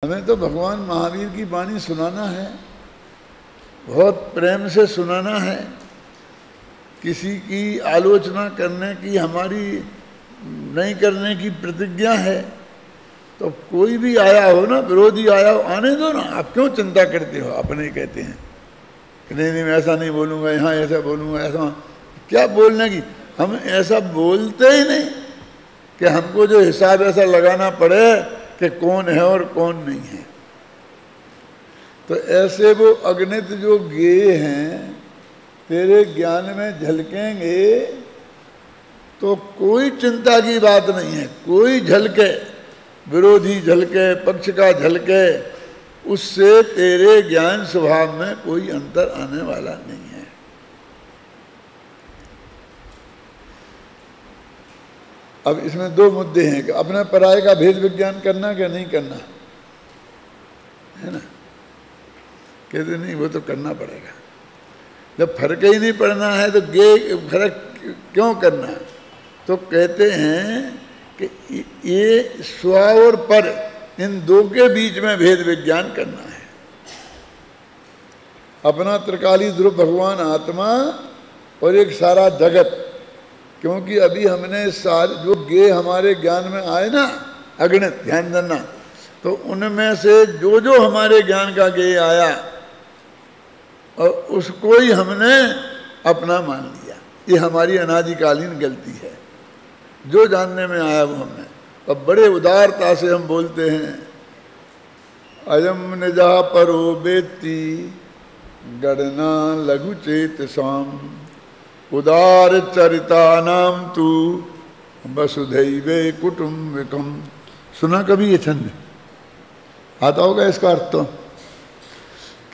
हमें तो भगवान महावीर की वाणी सुनाना है, बहुत प्रेम से सुनाना है। किसी की आलोचना करने की, हमारी नहीं करने की प्रतिज्ञा है। तो कोई भी आया हो ना, विरोधी आया हो, आने दो ना। आप क्यों चिंता करते हो? अपने ही कहते हैं कि नहीं मैं ऐसा नहीं बोलूँगा, यहाँ ऐसा बोलूँगा, ऐसा। क्या बोलने की? हम ऐसा बोलते ही नहीं कि हमको जो हिसाब ऐसा लगाना पड़े कि कौन है और कौन नहीं है। तो ऐसे वो अगणित जो गेय हैं तेरे ज्ञान में झलकेंगे तो कोई चिंता की बात नहीं है। कोई झलके, विरोधी झलके, पक्ष का झलके, उससे तेरे ज्ञान स्वभाव में कोई अंतर आने वाला नहीं है। अब इसमें दो मुद्दे हैं कि अपने पराये का भेद विज्ञान करना क्या नहीं करना, है ना। कहते नहीं वो तो करना पड़ेगा। जब फर्क ही नहीं पड़ना है तो फर्क क्यों करना है? तो कहते हैं कि ये स्व और पर, इन दो के बीच में भेद विज्ञान करना है। अपना त्रिकाली ध्रुव भगवान आत्मा और एक सारा जगत। क्योंकि अभी हमने सारे जो गे हमारे ज्ञान में आए ना, अगणित, ध्यान देना, तो उनमें से जो जो हमारे ज्ञान का गे आया और उसको ही हमने अपना मान लिया। ये हमारी अनादिकालीन गलती है। जो जानने में आया वो हमने, अब बड़े उदारता से हम बोलते हैं अयम निजा परो वेत्ति गणना लघु चेत साम उदार चरिता नाम तू वसुधैवे कुटुम्बकम। सुना कभी ये छंद? आता होगा इसका अर्थ। तो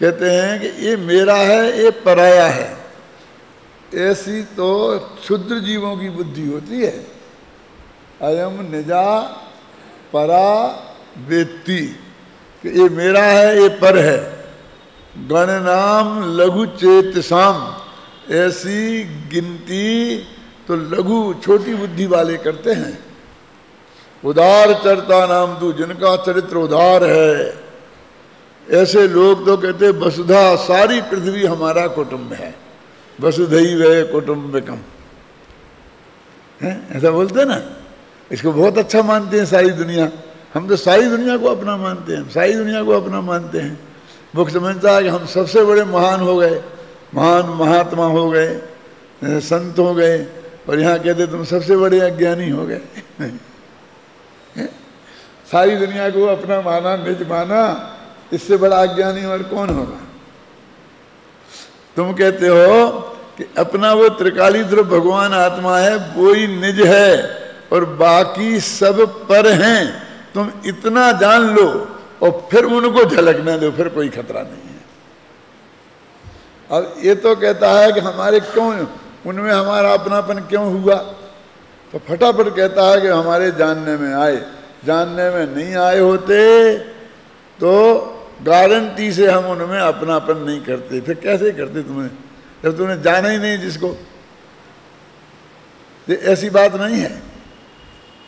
कहते हैं कि ये मेरा है, ये पराया है। ऐसी तो क्षुद्र जीवों की बुद्धि होती है। अयम निजा परा वेत्ति, कि ये मेरा है, ये पर है। गणनाम लघु चेतसाम, ऐसी गिनती तो लघु छोटी बुद्धि वाले करते हैं। उदार चरिता नाम तू, जिनका चरित्र उदार है, ऐसे लोग तो कहते वसुधा, सारी पृथ्वी हमारा कुटुंब है। वसुधैव कुटुम्बकम, है ऐसा बोलते ना। इसको बहुत अच्छा मानते हैं सारी दुनिया। हम तो सारी दुनिया को अपना मानते हैं, सारी दुनिया को अपना मानते हैं। वो समझता है कि हम सबसे बड़े महान हो गए, महान महात्मा हो गए, संत हो गए, और यहाँ कहते तुम सबसे बड़े अज्ञानी हो गए। सारी दुनिया को अपना माना, निज माना, इससे बड़ा अज्ञानी और कौन होगा? तुम कहते हो कि अपना वो त्रिकाली ध्रुव भगवान आत्मा है, वो ही निज है और बाकी सब पर हैं। तुम इतना जान लो और फिर उनको झलकने दो, फिर कोई खतरा नहीं है। अब ये तो कहता है कि हमारे क्यों उनमें हमारा अपनापन क्यों हुआ? तो फटाफट कहता है कि हमारे जानने में आए। जानने में नहीं आए होते तो गारंटी से हम उनमें अपनापन नहीं करते। फिर कैसे करते तुम्हें, जब तुमने जाना ही नहीं जिसको? ये ऐसी बात नहीं है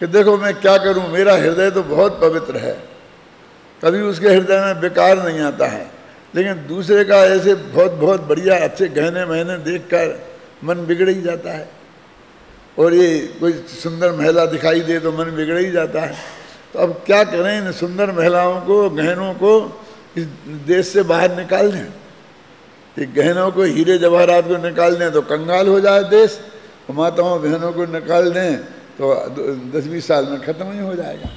कि देखो मैं क्या करूं, मेरा हृदय तो बहुत पवित्र है, कभी उसके हृदय में बेकार नहीं आता है। लेकिन दूसरे का ऐसे बहुत बहुत बढ़िया अच्छे गहने महने देखकर मन बिगड़ ही जाता है। और ये कोई सुंदर महिला दिखाई दे तो मन बिगड़ ही जाता है। तो अब क्या करें, इन सुंदर महिलाओं को, गहनों को इस देश से बाहर निकाल दें। ये गहनों को, हीरे जवाहरात को निकाल दें तो कंगाल हो जाए देश। माताओं बहनों को निकाल दें तो 10-20 साल में ख़त्म ही हो जाएगा,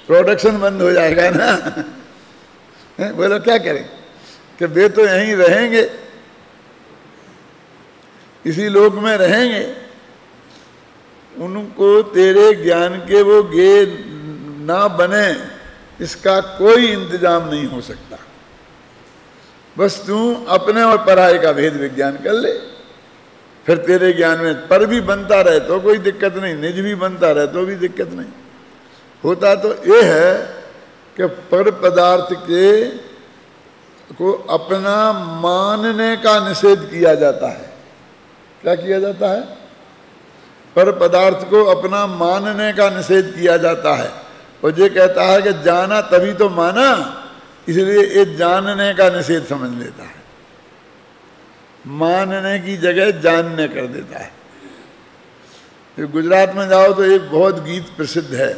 प्रोडक्शन बंद हो जाएगा ना। बोलो क्या करें कि वे तो यहीं रहेंगे, इसी लोक में रहेंगे। उनको तेरे ज्ञान के वो गे ना बने, इसका कोई इंतजाम नहीं हो सकता। बस तू अपने और पराये का भेद विज्ञान कर ले, फिर तेरे ज्ञान में पर भी बनता रहे तो कोई दिक्कत नहीं, निज भी बनता रहे तो भी दिक्कत नहीं। होता तो ये है कि पर पदार्थ के को अपना मानने का निषेध किया जाता है। क्या किया जाता है? पर पदार्थ को अपना मानने का निषेध किया जाता है। और ये कहता है कि जाना तभी तो माना, इसलिए ये जानने का निषेध समझ लेता है, मानने की जगह जानने कर देता है। तो गुजरात में जाओ तो एक बहुत गीत प्रसिद्ध है,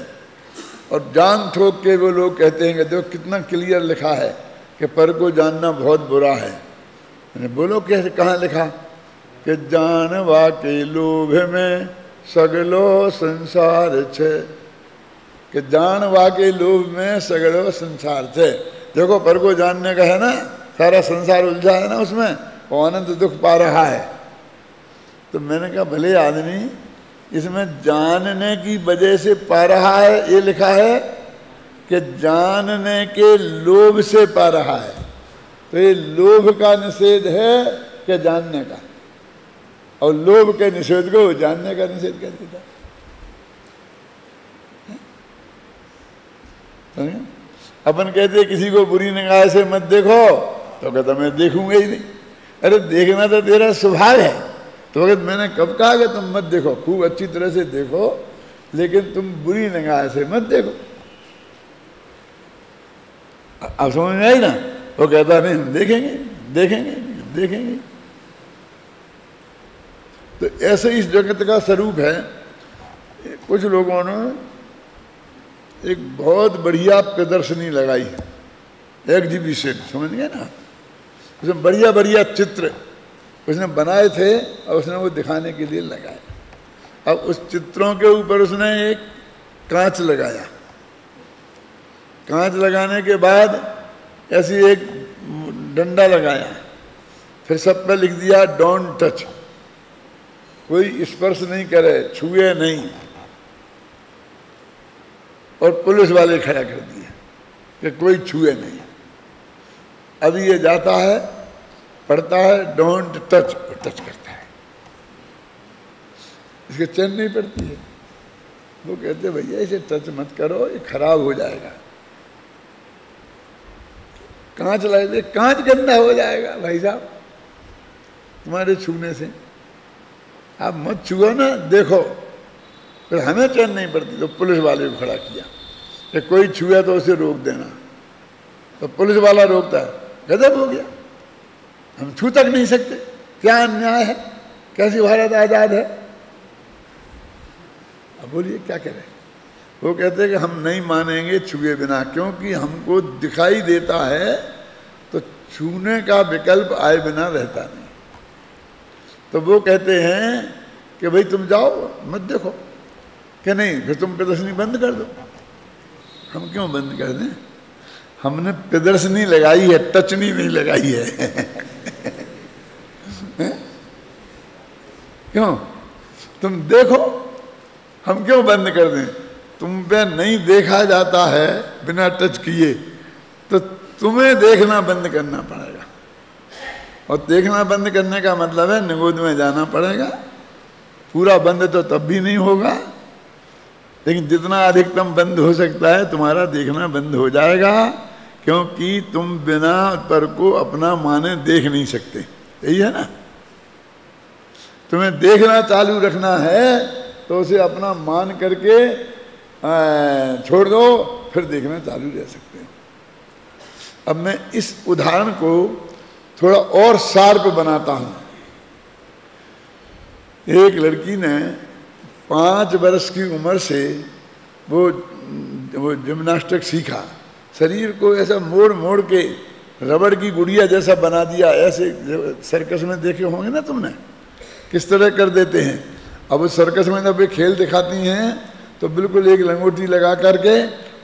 और जान ठोक के वो लोग कहते हैं कि देखो कितना क्लियर लिखा है कि पर को जानना बहुत बुरा है। मैंने बोलो कैसे, कहाँ लिखा कि जानवा के लोभ में सगलो संसार छे, कि जानवा के लोभ में सगलो संसार छे। देखो पर को जानने का है ना, सारा संसार उलझा है ना उसमें, वो आनंद दुख पा रहा है। तो मैंने कहा भले आदमी, इसमें जानने की वजह से पा रहा है, ये लिखा है कि जानने के लोभ से पा रहा है। तो ये लोभ का निषेध है कि जानने का, और लोभ के निषेध को जानने का निषेध कर देता। अपन कहते किसी को बुरी निगाह से मत देखो, तो कहता मैं देखूंगा ही नहीं। अरे देखना तो तेरा स्वभाव है। तो कहते मैंने कब कहा कि तुम मत देखो, खूब अच्छी तरह से देखो, लेकिन तुम बुरी निगाह से मत देखो। अब समझ में आई ना? वो कहता नहीं हम देखेंगे देखेंगे देखेंगे। तो ऐसे इस जगत का स्वरूप है। कुछ लोगों ने एक बहुत बढ़िया प्रदर्शनी लगाई, एग्जीबिशन, समझ गए ना? उसमें बढ़िया बढ़िया चित्र उसने बनाए थे और उसने वो दिखाने के लिए लगाया। अब उस चित्रों के ऊपर उसने एक कांच लगाया। कांच लगाने के बाद ऐसी एक डंडा लगाया, फिर सब पे लिख दिया डोंट टच, कोई स्पर्श नहीं करे, छुए नहीं। और पुलिस वाले खड़ा कर दिए कि कोई छुए नहीं। अभी ये जाता है, पढ़ता है डोंट टच, और टच करता है, इसके चैन नहीं पड़ती है। वो कहते भैया इसे टच मत करो, ये खराब हो जाएगा। कांच लगा दे, कांच गंदा हो जाएगा भाई साहब तुम्हारे छूने से, आप मत छुओ ना, देखो। फिर हमें चैन नहीं पड़ती, तो पुलिस वाले को खड़ा किया कि कोई छुआ तो उसे रोक देना। तो पुलिस वाला रोकता है, गजब हो गया, हम छू तक नहीं सकते, क्या अन्याय है, कैसी भारत आजाद है। अब बोलिए क्या करें? वो कहते हैं कि हम नहीं मानेंगे छुए बिना, क्योंकि हमको दिखाई देता है तो छूने का विकल्प आए बिना रहता नहीं। तो वो कहते हैं कि भाई तुम जाओ मत देखो, कि नहीं फिर तुम प्रदर्शनी बंद कर दो। हम क्यों बंद कर दें? हमने प्रदर्शनी लगाई है, टचनी नहीं लगाई है। क्यों? तुम देखो, हम क्यों बंद कर दें? तुम पे नहीं देखा जाता है बिना टच किए, तो तुम्हें देखना बंद करना पड़ेगा। और देखना बंद करने का मतलब है निगोद में जाना पड़ेगा। पूरा बंद तो तब भी नहीं होगा, लेकिन जितना अधिकतम बंद हो सकता है तुम्हारा देखना बंद हो जाएगा, क्योंकि तुम बिना पर को अपना माने देख नहीं सकते। यही है ना? तुम्हें देखना चालू रखना है तो उसे अपना मान करके छोड़ दो, फिर देखना चालू रह सकते हो। अब मैं इस उदाहरण को थोड़ा और शार्प बनाता हूं। एक लड़की ने 5 वर्ष की उम्र से वो जिम्नास्टिक सीखा, शरीर को ऐसा मोड़ मोड़ के रबड़ की गुड़िया जैसा बना दिया। ऐसे सर्कस में देखे होंगे ना तुमने, किस तरह कर देते हैं। अब उस सर्कस में जब वे खेल दिखाती हैं तो बिल्कुल एक लंगोटी लगा करके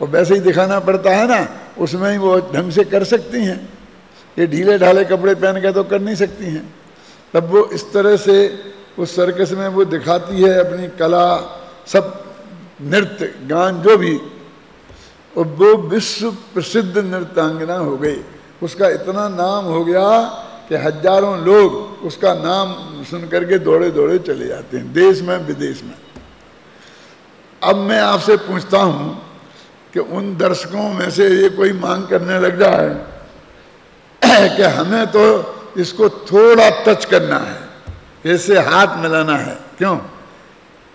और वैसे ही दिखाना पड़ता है ना, उसमें ही वो ढंग से कर सकती हैं। ये ढीले ढाले कपड़े पहन के तो कर नहीं सकती हैं। तब वो इस तरह से उस सर्कस में वो दिखाती है अपनी कला, सब नृत्य गान जो भी, और वो विश्व प्रसिद्ध नृत्यांगना हो गई। उसका इतना नाम हो गया कि हजारों लोग उसका नाम सुन करके दौड़े दौड़े चले जाते हैं, देश में विदेश में। अब मैं आपसे पूछता हूं कि उन दर्शकों में से ये कोई मांग करने लग जाए कि हमें तो इसको थोड़ा टच करना है, इससे हाथ मिलाना है, क्यों,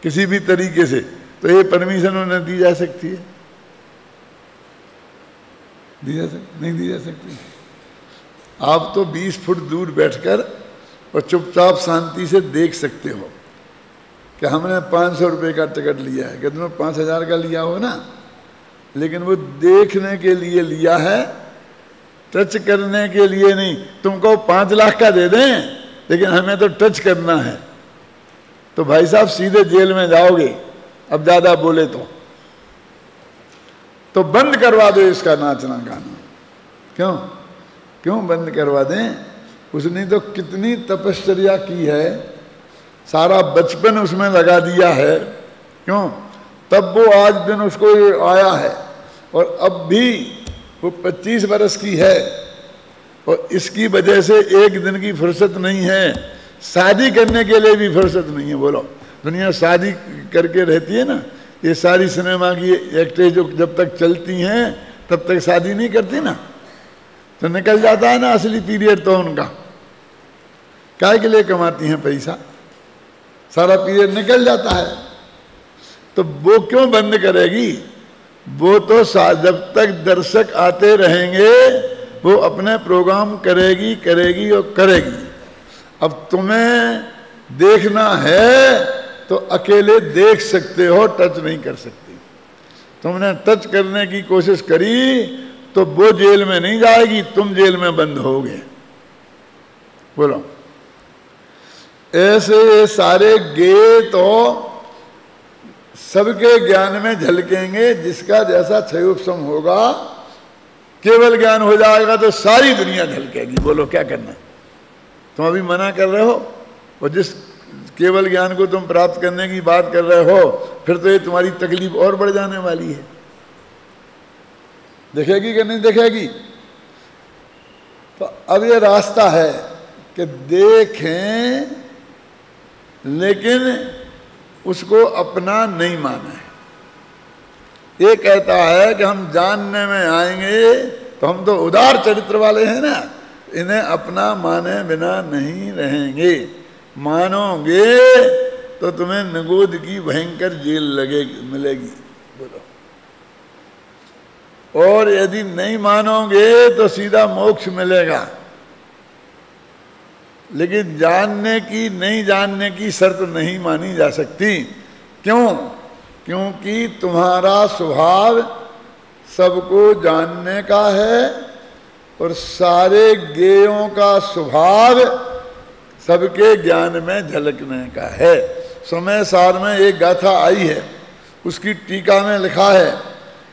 किसी भी तरीके से, तो ये परमिशन उन्हें दी जा सकती है? नहीं दी जा सकती। आप तो 20 फुट दूर बैठकर और चुपचाप शांति से देख सकते हो कि हमने 500 रुपये का टिकट लिया है, कि तुमने 5000 का लिया हो ना, लेकिन वो देखने के लिए लिया है, टच करने के लिए नहीं। तुमको 5 लाख का दे दें लेकिन हमें तो टच करना है, तो भाई साहब सीधे जेल में जाओगे अब ज्यादा बोले तो बंद करवा दो इसका नाचना गाना। क्यों बंद करवा दें? उसने तो कितनी तपश्चर्या की है, सारा बचपन उसमें लगा दिया है, क्यों? तब वो आज दिन उसको ये आया है, और अब भी वो 25 बरस की है, और इसकी वजह से एक दिन की फुर्सत नहीं है, शादी करने के लिए भी फुर्सत नहीं है। बोलो, दुनिया शादी करके रहती है ना, ये सारी सिनेमा की एक्ट्रेस जो जब तक चलती हैं तब तक शादी नहीं करती ना, तो निकल जाता है ना असली पीरियड तो उनका। काय के लिए कमाती हैं पैसा, सारा पीरियड निकल जाता है, तो वो क्यों बंद करेगी? वो तो जब तक दर्शक आते रहेंगे वो अपने प्रोग्राम करेगी और करेगी। अब तुम्हें देखना है तो अकेले देख सकते हो, टच नहीं कर सकती। तुमने टच करने की कोशिश करी तो वो जेल में नहीं जाएगी, तुम जेल में बंद होगे। बोलो, ऐसे सारे गे तो सबके ज्ञान में झलकेंगे, जिसका जैसा क्षयोपम होगा, केवल ज्ञान हो जाएगा तो सारी दुनिया झलकेगी। बोलो क्या करना? तुम अभी मना कर रहे हो, और जिस केवल ज्ञान को तुम प्राप्त करने की बात कर रहे हो, फिर तो ये तुम्हारी तकलीफ और बढ़ जाने वाली है। देखेगी कि नहीं देखेगी? तो अब ये रास्ता है कि देखें लेकिन उसको अपना नहीं माने। ये कहता है कि हम जानने में आएंगे तो हम तो उदार चरित्र वाले हैं ना, इन्हें अपना माने बिना नहीं रहेंगे। मानोगे तो तुम्हें निगोद की भयंकर जेल मिलेगी। बोलो, और यदि नहीं मानोगे तो सीधा मोक्ष मिलेगा। लेकिन जानने की नहीं जानने की शर्त नहीं मानी जा सकती। क्यों? क्योंकि तुम्हारा स्वभाव सबको जानने का है, और सारे ज्ञेयों का स्वभाव सबके ज्ञान में झलकने का है। समय सार में एक गाथा आई है, उसकी टीका में लिखा है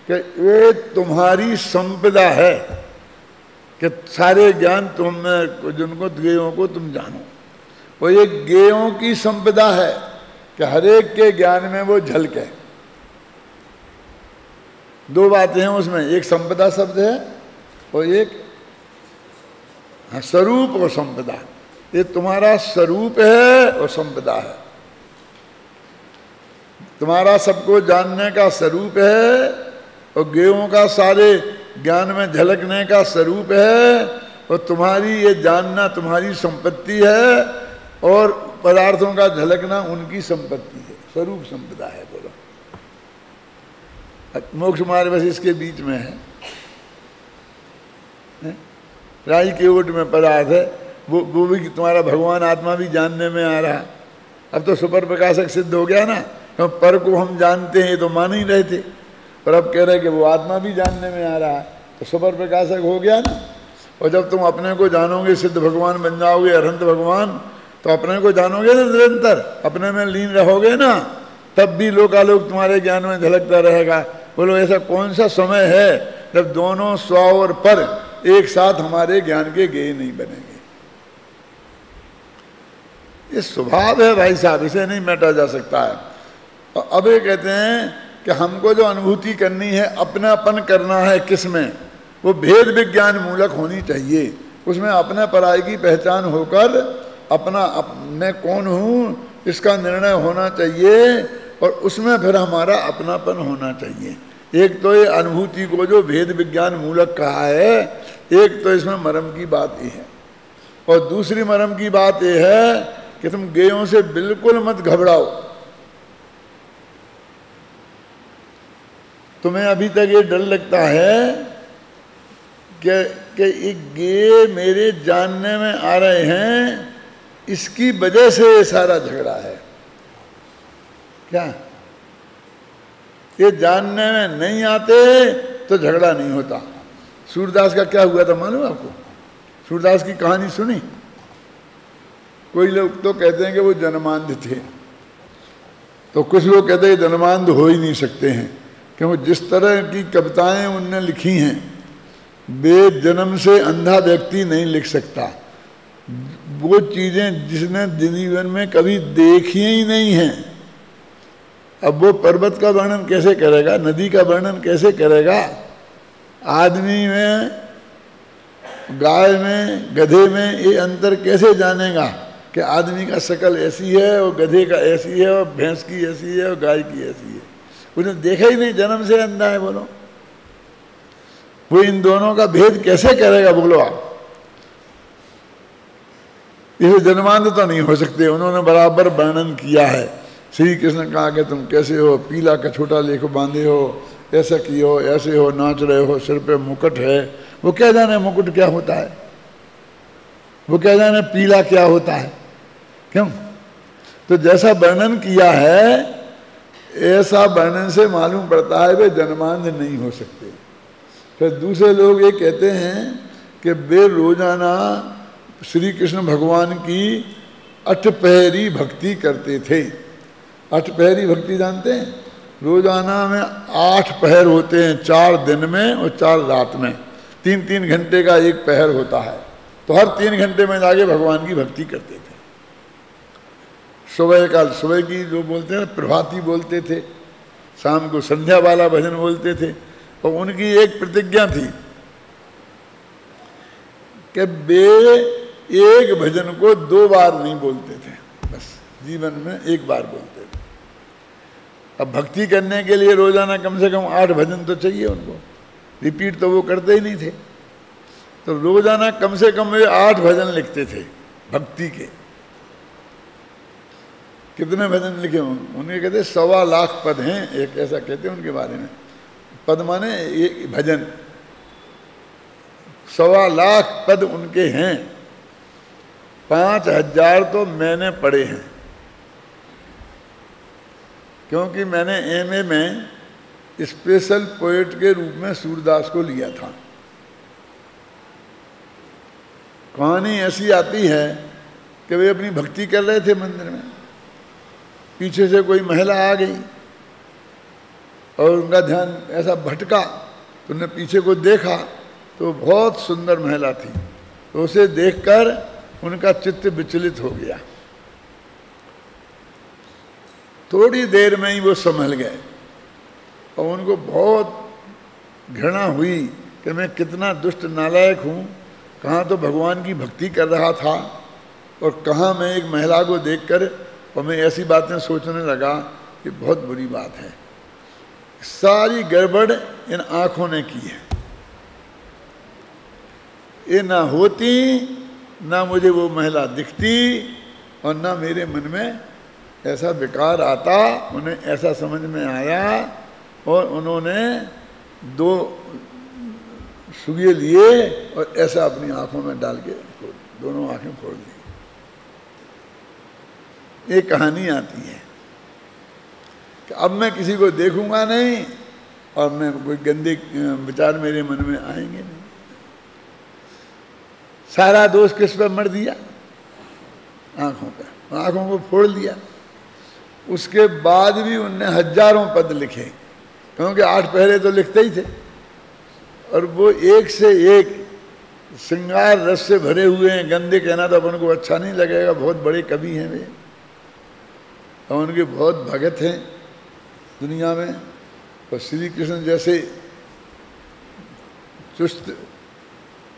कि ये तुम्हारी संपदा है कि सारे ज्ञान तुम में जिनको ज्ञेयों को तुम जानो। वो ये ज्ञेयों की संपदा है कि हरेक के ज्ञान में वो झलके। दो बातें हैं उसमें, एक संपदा शब्द है और एक स्वरूप और संपदा। ये तुम्हारा स्वरूप है और संपदा है। तुम्हारा सबको जानने का स्वरूप है और ज्ञेयों का सारे ज्ञान में झलकने का स्वरूप है, और तुम्हारी ये जानना तुम्हारी संपत्ति है, और पदार्थों का झलकना उनकी संपत्ति है, स्वरूप संपदा है। बोलो, मोक्ष मार्ग बस इसके बीच में है। राई के ओट में पदार्थ है, वो भी तुम्हारा भगवान आत्मा भी जानने में आ रहा। अब तो सुपर प्रकाशक सिद्ध हो गया ना, तो पर को हम जानते हैं, तो मान ही रहे थे, पर अब कह रहे कि वो आत्मा भी जानने में आ रहा है, तो सुपर प्रकाशक हो गया ना। और जब तुम अपने को जानोगे, सिद्ध भगवान बन जाओगे, अनंत भगवान, तो अपने को जानोगे ना, निरंतर अपने में लीन रहोगे ना, तब भी लोकालोक तुम्हारे ज्ञान में झलकता रहेगा। बोलो, ऐसा कौन सा समय है जब दोनों स्व और पर एक साथ हमारे ज्ञान के ज्ञेय नहीं बनेंगे? ये स्वभाव है भाई साहब, इसे नहीं मेटा जा सकता है। और अब ये कहते हैं कि हमको जो अनुभूति करनी है, अपनापन करना है, किसमें? वो भेद विज्ञान मूलक होनी चाहिए। उसमें अपने पराई की पहचान होकर मैं कौन हूँ इसका निर्णय होना चाहिए, और उसमें फिर हमारा अपनापन होना चाहिए। एक तो ये अनुभूति को जो भेद विज्ञान मूलक कहा है, एक तो इसमें मर्म की बात ये है, और दूसरी मर्म की बात ये है कि तुम ज्ञेयों से बिल्कुल मत घबराओ। तुम्हें अभी तक ये डर लगता है कि ये मेरे जानने में आ रहे हैं, इसकी वजह से ये सारा झगड़ा है। क्या ये जानने में नहीं आते तो झगड़ा नहीं होता। सूरदास का क्या हुआ था मालूम आपको? सूरदास की कहानी सुनी? कोई लोग तो कहते हैं कि वो जन्मांध थे, तो कुछ लोग कहते हैं जन्मांध हो ही नहीं सकते हैं, क्योंकि जिस तरह की कविताएं उनने लिखी हैं, वे जन्म से अंधा व्यक्ति नहीं लिख सकता। वो चीजें जिसने जीवन में कभी देखी ही नहीं हैं, अब वो पर्वत का वर्णन कैसे करेगा, नदी का वर्णन कैसे करेगा, आदमी में, गाय में, गधे में ये अंतर कैसे जानेगा कि आदमी का शकल ऐसी है और गधे का ऐसी है और भैंस की ऐसी है और गाय की ऐसी है? उन्हें देखा ही नहीं, जन्म से अंधा है। बोलो वो इन दोनों का भेद कैसे करेगा? बोलो आप। इसे जन्मांध तो नहीं हो सकते। उन्होंने बराबर वर्णन किया है। श्री कृष्ण कहा कि तुम कैसे हो, पीला कछोटा लेको बांधे हो, ऐसा किए हो, ऐसे हो, नाच रहे हो, सिर पे मुकुट है। वो क्या जाने मुकुट क्या होता है, वो क्या जाने पीला क्या होता है? क्यों? तो जैसा वर्णन किया है ऐसा वर्णन से मालूम पड़ता है वे जन्मांध नहीं हो सकते। फिर दूसरे लोग ये कहते हैं कि वे रोजाना श्री कृष्ण भगवान की अठपहरी भक्ति करते थे। अठपहरी भक्ति जानते हैं? रोजाना में 8 पहर होते हैं, 4 दिन में और 4 रात में। 3-3 घंटे का एक पहर होता है, तो हर 3 घंटे में जाके भगवान की भक्ति करते थे। सुबह की जो बोलते हैं प्रभाती बोलते थे, शाम को संध्या वाला भजन बोलते थे। और उनकी एक प्रतिज्ञा थी कि वे एक भजन को 2 बार नहीं बोलते थे, बस जीवन में 1 बार बोलते थे। अब भक्ति करने के लिए रोजाना कम से कम 8 भजन तो चाहिए उनको, रिपीट तो वो करते ही नहीं थे। तो रोजाना कम से कम वे 8 भजन लिखते थे भक्ति के। कितने भजन लिखे हों? उन्हें कहते 1.25 लाख पद हैं, एक ऐसा कहते हैं उनके बारे में। पद माने ये भजन, 1.25 लाख पद उनके हैं। 5000 तो मैंने पढ़े हैं, क्योंकि मैंने एमए में स्पेशल पोएट के रूप में सूरदास को लिया था। कहानी ऐसी आती है कि वे अपनी भक्ति कर रहे थे मंदिर में, पीछे से कोई महिला आ गई और उनका ध्यान ऐसा भटका, तो उन्होंने पीछे को देखा तो बहुत सुंदर महिला थी। तो उसे देखकर उनका चित्त विचलित हो गया। थोड़ी देर में ही वो संभल गए और उनको बहुत घृणा हुई कि मैं कितना दुष्ट नालायक हूँ, कहाँ तो भगवान की भक्ति कर रहा था और कहाँ मैं एक महिला को देखकर और मैं ऐसी बातें सोचने लगा कि बहुत बुरी बात है। सारी गड़बड़ इन आँखों ने की है। ये ना होती, ना मुझे वो महिला दिखती और ना मेरे मन में ऐसा विकार आता। उन्हें ऐसा समझ में आया और उन्होंने 2 सुगे लिए और ऐसा अपनी आंखों में डाल के दोनों आंखें फोड़ दी। एक कहानी आती है कि अब मैं किसी को देखूंगा नहीं और मैं कोई गंदे विचार मेरे मन में आएंगे नहीं। सारा दोष किस पर मर दिया? आंखों पर। आंखों को फोड़ दिया। उसके बाद भी उनने हजारों पद लिखे, क्योंकि 8 पहरे तो लिखते ही थे और वो एक से एक श्रृंगार रस से भरे हुए हैं। गंदे कहना तो अपन को अच्छा नहीं लगेगा, बहुत बड़े कवि हैं वे और उनके बहुत भगत हैं दुनिया में। और श्री कृष्ण जैसे चुस्त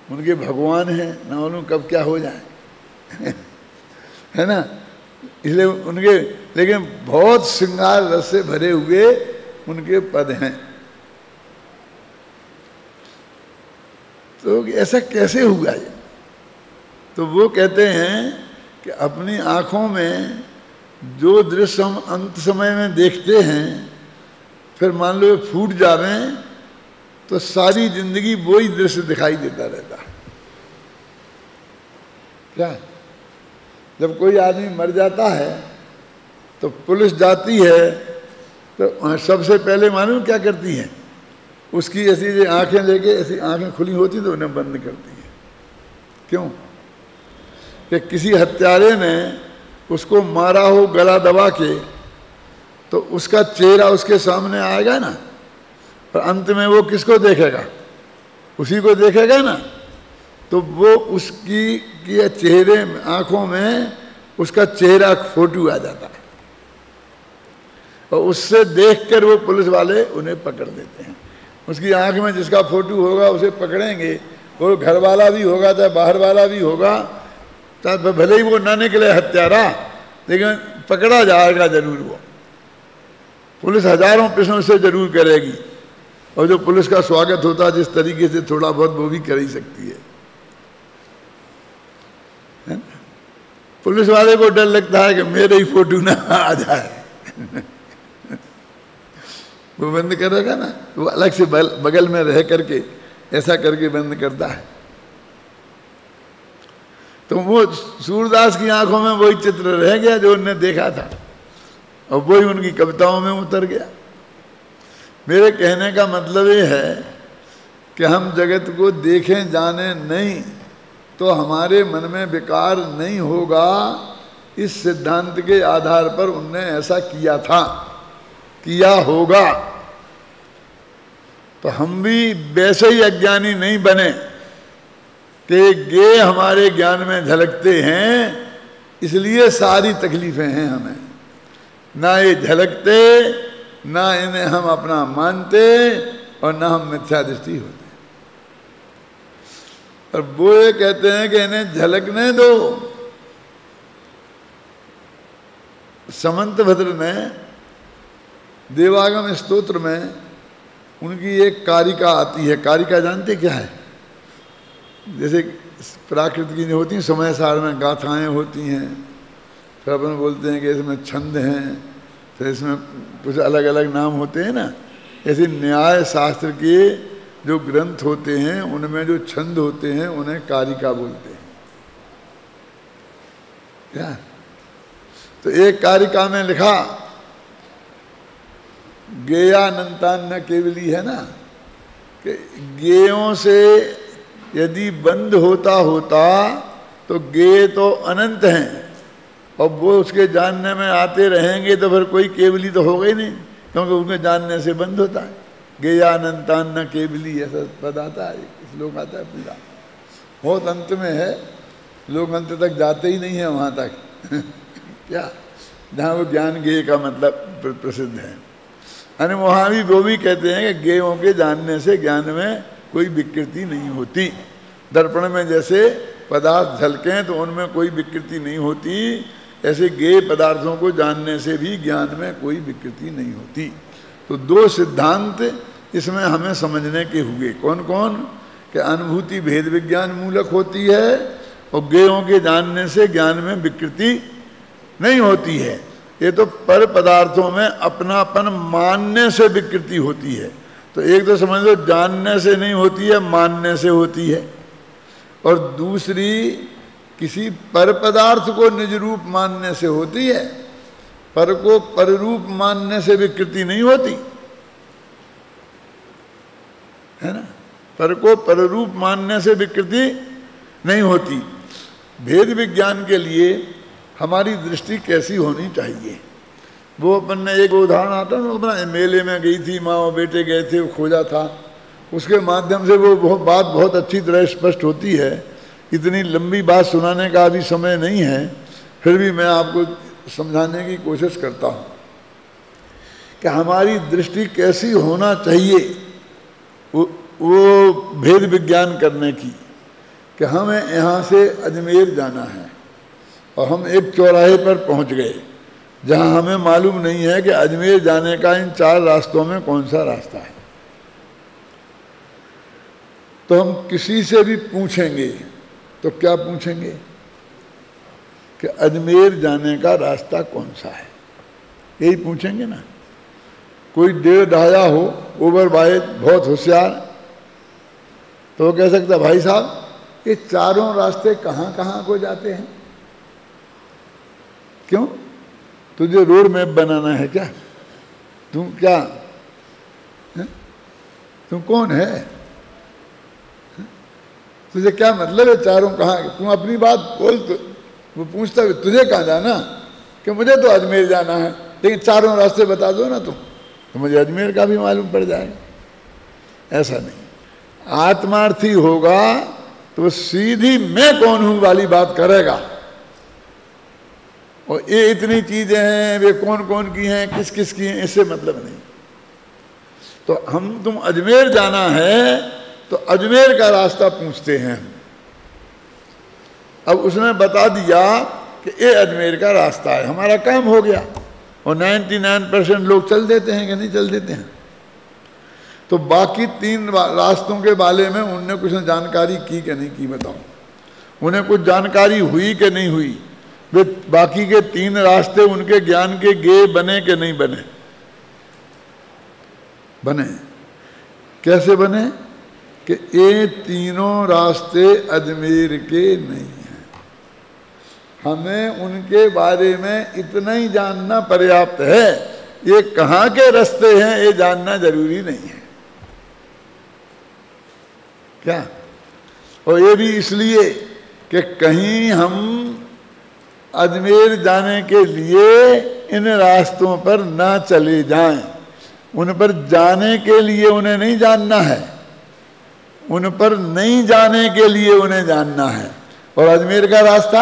उनके भगवान हैं, ना मालूम कब क्या हो जाए है ना। इसलिए उनके, लेकिन बहुत श्रृंगार रस से भरे हुए उनके पद हैं। तो ऐसा कैसे हुआ ये? तो वो कहते हैं कि अपनी आँखों में जो दृश्य हम अंत समय में देखते हैं, फिर मान लो फूट जावें तो सारी जिंदगी वही दृश्य दिखाई देता रहता है। क्या जब कोई आदमी मर जाता है तो पुलिस जाती है तो सबसे पहले मालूम क्या करती है, उसकी ऐसी जो आंखें लेके ऐसी आंखें खुली होती तो उन्हें बंद करती है। क्यों? कि किसी हत्यारे ने उसको मारा हो गला दबा के तो उसका चेहरा उसके सामने आएगा ना, पर अंत में वो किसको देखेगा? उसी को देखेगा ना। तो वो उसकी चेहरे आंखों में उसका चेहरा फोटो आ जाता है और उससे देखकर वो पुलिस वाले उन्हें पकड़ देते हैं। उसकी आंख में जिसका फोटो होगा उसे पकड़ेंगे, वो घर वाला भी होगा चाहे बाहर वाला भी होगा, चाहे भले ही वो ना निकले हत्यारा, लेकिन पकड़ा जाएगा जरूर। वो पुलिस हजारों प्रश्नों से जरूर करेगी और जो पुलिस का स्वागत होता है जिस तरीके से थोड़ा बहुत वो भी कर ही सकती है ना? पुलिस वाले को डर लगता है कि मेरे ही फोटो ना आ जाए वो बंद करेगा ना, वो अलग से बगल में रह करके ऐसा करके बंद करता है। तो वो सूरदास की आंखों में वही चित्र रह गया जो उन्होंने देखा था और वही उनकी कविताओं में उतर गया। मेरे कहने का मतलब ये है कि हम जगत को देखें जाने नहीं तो हमारे मन में विकार नहीं होगा, इस सिद्धांत के आधार पर उनने ऐसा किया था, किया होगा। तो हम भी वैसे ही अज्ञानी नहीं बने कि ये हमारे ज्ञान में झलकते हैं इसलिए सारी तकलीफें हैं हमें। ना ये झलकते, ना इन्हें हम अपना मानते और ना हम मिथ्या दृष्टि होते। और वो ये कहते हैं कि इन्हें झलकने दो। समंतभद्र ने देवागम स्तोत्र में उनकी एक कारिका आती है। कारिका जानते क्या है? जैसे प्राकृत की जो होती हैं समय सार में गाथाएं होती हैं, फिर अपन बोलते हैं कि इसमें छंद हैं, फिर इसमें कुछ अलग अलग नाम होते हैं ना। ऐसे न्याय शास्त्र के जो ग्रंथ होते हैं उनमें जो छंद होते हैं उन्हें कारिका बोलते हैं। क्या? तो एक कारिका में लिखा गेयानंतान्न केवली है ना, कि गेयों से यदि बंद होता तो गे तो अनंत हैं और वो उसके जानने में आते रहेंगे तो फिर कोई केवली तो होगा ही नहीं, क्योंकि उनके जानने से बंद होता है। गेयानंतान्न केवली ऐसा पद आता है, श्लोक आता है पूरा, बहुत अंत में है, लोग अंत तक जाते ही नहीं है वहाँ तक क्या, जहाँ वो ज्ञान गेय का मतलब प्रसिद्ध है। यानी वहाँ भी वो भी कहते हैं कि गेयों के जानने से ज्ञान में कोई विकृति नहीं होती। दर्पण में जैसे पदार्थ झलके तो उनमें कोई विकृति नहीं होती, ऐसे गेय पदार्थों को जानने से भी ज्ञान में कोई विकृति नहीं होती। तो दो सिद्धांत इसमें हमें समझने के हुए। कौन कौन? कि अनुभूति भेद विज्ञान मूलक होती है और गेयों के जानने से ज्ञान में विकृति नहीं होती है। ये तो पर पदार्थों में अपनापन मानने से विकृति होती है। तो एक तो समझ लो जानने से नहीं होती है, मानने से होती है। और दूसरी किसी पर पदार्थ को निज रूप मानने से होती है, पर को पर रूप मानने से विकृति नहीं होती है ना। पर को पर रूप मानने से विकृति नहीं होती। भेद विज्ञान के लिए हमारी दृष्टि कैसी होनी चाहिए, वो अपन ने एक उदाहरण आता है ना, अपना मेले में गई थी माँ और बेटे गए थे, वो खोजा था, उसके माध्यम से वो बात बहुत अच्छी तरह स्पष्ट होती है। इतनी लंबी बात सुनाने का अभी समय नहीं है, फिर भी मैं आपको समझाने की कोशिश करता हूँ कि हमारी दृष्टि कैसी होना चाहिए वो भेद विज्ञान करने की। कि हमें यहाँ से अजमेर जाना है और हम एक चौराहे पर पहुँच गए जहाँ हमें मालूम नहीं है कि अजमेर जाने का इन 4 रास्तों में कौन सा रास्ता है। तो हम किसी से भी पूछेंगे तो क्या पूछेंगे कि अजमेर जाने का रास्ता कौन सा है, यही पूछेंगे ना। कोई डेढ़ ढाया हो, ओवर बाइज, बहुत होशियार, तो वो कह सकता भाई साहब ये चारों रास्ते कहाँ कहाँ को जाते हैं? क्यों? तुझे रोड मैप बनाना है क्या? तुम क्या है? तुम कौन है? तुझे क्या मतलब है चारों कहाँ? तुम अपनी बात बोल। तो वो पूछता है तुझे कहाँ जाना? कि मुझे तो अजमेर जाना है, लेकिन चारों रास्ते बता दो ना तुम, तो मुझे अजमेर का भी मालूम पड़ जाएगा। ऐसा नहीं, आत्मार्थी होगा तो सीधी मैं कौन हूं वाली बात करेगा। और ये इतनी चीजें हैं, वे कौन कौन की हैं, किस किस की हैं, इससे मतलब नहीं। तो हम तुम अजमेर जाना है तो अजमेर का रास्ता पूछते हैं। अब उसने बता दिया कि ये अजमेर का रास्ता है, हमारा काम हो गया। और 99% लोग चल देते हैं कि नहीं चल देते हैं। तो बाकी 3 रास्तों के बारे में उनने कुछ जानकारी की कि नहीं की, बताओ। उन्हें कुछ जानकारी हुई कि नहीं हुई? वे बाकी के 3 रास्ते उनके ज्ञान के गे बने कि नहीं बने? बने। कैसे बने? कि ये तीनों रास्ते अजमेर के नहीं हैं। हमें उनके बारे में इतना ही जानना पर्याप्त है। ये कहाँ के रास्ते हैं ये जानना जरूरी नहीं है। क्या? और ये भी इसलिए कि कहीं हम अजमेर जाने के लिए इन रास्तों पर ना चले जाएं। उन पर जाने के लिए उन्हें नहीं जानना है, उन पर नहीं जाने के लिए उन्हें जानना है। और अजमेर का रास्ता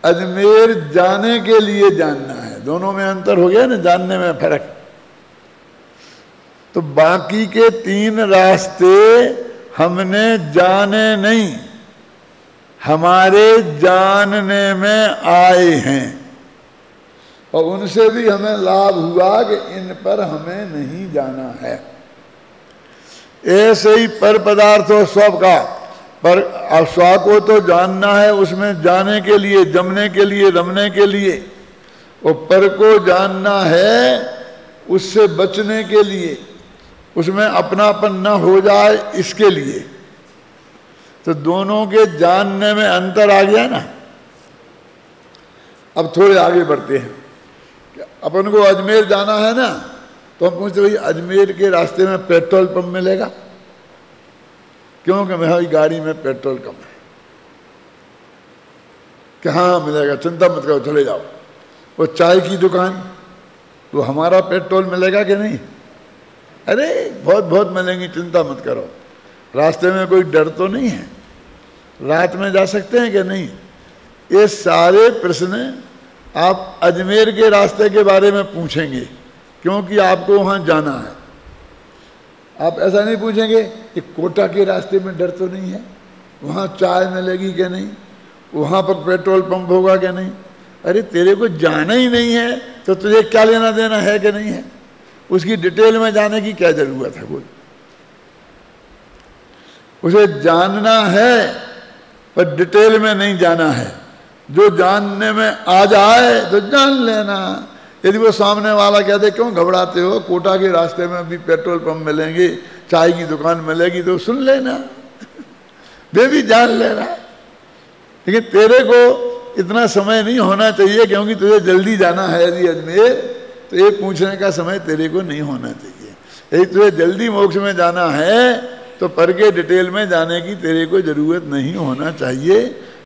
अजमेर जाने के लिए जानना है। दोनों में अंतर हो गया ना, जानने में फर्क। तो बाकी के 3 रास्ते हमने जाने नहीं, हमारे जानने में आए हैं। और उनसे भी हमें लाभ हुआ कि इन पर हमें नहीं जाना है। ऐसे ही पर पदार्थ और स्व का, पर स्व को तो जानना है, उसमें जाने के लिए, जमने के लिए, रमने के लिए। और पर को जानना है उससे बचने के लिए, उसमें अपनापन न हो जाए इसके लिए। तो दोनों के जानने में अंतर आ गया ना। अब थोड़े आगे बढ़ते हैं। अपन को अजमेर जाना है ना, तो हम पूछते भाई अजमेर के रास्ते में पेट्रोल पंप मिलेगा? क्योंकि मेरी गाड़ी में पेट्रोल कम है। कि हाँ मिलेगा, चिंता मत करो, चले जाओ। वो चाय की दुकान, तो हमारा पेट्रोल मिलेगा कि नहीं? अरे बहुत बहुत मिलेंगी, चिंता मत करो। रास्ते में कोई डर तो नहीं है? रात में जा सकते हैं कि नहीं? ये सारे प्रश्न आप अजमेर के रास्ते के बारे में पूछेंगे, क्योंकि आपको वहाँ जाना है। आप ऐसा नहीं पूछेंगे कि कोटा के रास्ते में डर तो नहीं है, वहाँ चाय मिलेगी कि नहीं, वहाँ पर पेट्रोल पंप होगा कि नहीं। अरे तेरे को जाना ही नहीं है तो तुझे क्या लेना देना है कि नहीं है? उसकी डिटेल में जाने की क्या जरूरत है? बोल। उसे जानना है पर डिटेल में नहीं जाना है। जो जानने में आ जाए तो जान लेना। यदि वो सामने वाला कहते क्यों घबराते हो, कोटा के रास्ते में भी पेट्रोल पंप मिलेंगे, चाय की दुकान मिलेगी, तो सुन लेना, वे भी जान लेना। लेकिन तेरे को इतना समय नहीं होना चाहिए, क्योंकि तुझे जल्दी जाना है यदि अजमेर, तो ये पूछने का समय तेरे को नहीं होना चाहिए। यदि तुझे जल्दी मोक्ष में जाना है तो पर के डिटेल में जाने की तेरे को जरूरत नहीं होना चाहिए।